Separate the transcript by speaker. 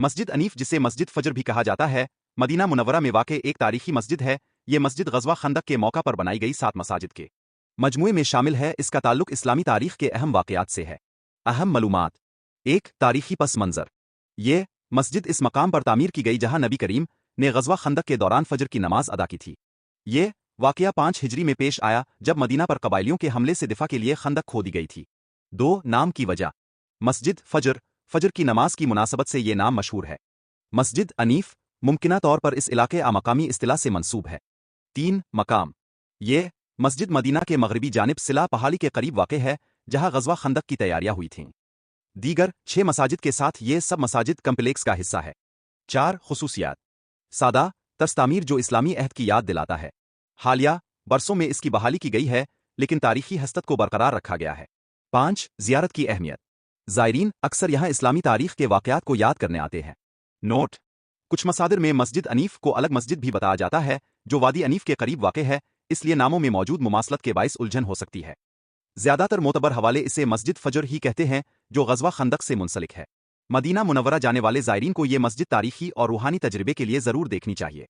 Speaker 1: مسجد انیف जिसे मस्जिद फजर भी कहा जाता है, मदीना मुनव्वरा में वाक़ एक तारीखी मस्जिद है। ये मस्जिद ग़ज़वा खंदक के मौका पर बनाई गई 7 मसाजिद के मजमूए में शामिल है। इसका ताल्लुक इस्लामी तारीख़ के अहम वाक़यात से है। अहम मालूमात। 1. तारीखी पस मंज़र। ये मस्जिद इस मकाम पर तामीर की गई जहाँ नबी करीम ने ग़ज़वा खंदक के दौरान फजर की नमाज अदा की थी। ये वाक़या 5 हिजरी में पेश आया जब मदीना पर कबाइलियों के हमले से दिफा के लिए खंदक खोदी गई थी। 2. नाम की वजह। मस्जिद फजर की नमाज की मुनासबत से ये नाम मशहूर है। मस्जिद अनीफ मुमकिना तौर पर इस इलाके मकामी इस्तिलाह से मंसूब है। 3. मकाम। ये मस्जिद मदीना के मगरबी जानिब सिला पहाड़ी के करीब वाक़ है जहाँ ग़ज़वा खंदक की तैयारियां हुई थीं। दीगर 6 मसाजिद के साथ ये सब मसाजिद कम्प्लेक्स का हिस्सा है। 4. खुसूसियात। सादा तर्स तामीर जो इस्लामी अहद की याद दिलाता है। हालिया बरसों में इसकी बहाली की गई है लेकिन तारीखी हसरत को बरकरार रखा गया है। 5. ज़ियारत की अहमियत। ज़ायरीन अक्सर यहाँ इस्लामी तारीख़ के वाक़यात को याद करने आते हैं। नोट: कुछ मसादिर में मस्जिद अनीफ को अलग मस्जिद भी बताया जाता है जो वादी अनीफ के करीब वाक़ है, इसलिए नामों में मौजूद मुमासलत के बाइस उलझन हो सकती है। ज़्यादातर मोतबर हवाले इसे मस्जिद फजर ही कहते हैं जो ग़ज़वा खंदक से मुंसलिक है। मदीना मुनव्वरा जाने वाले ज़ायरीन को ये मस्जिद तारीखी और रूहानी तजर्बे के लिए ज़रूर देखनी चाहिए।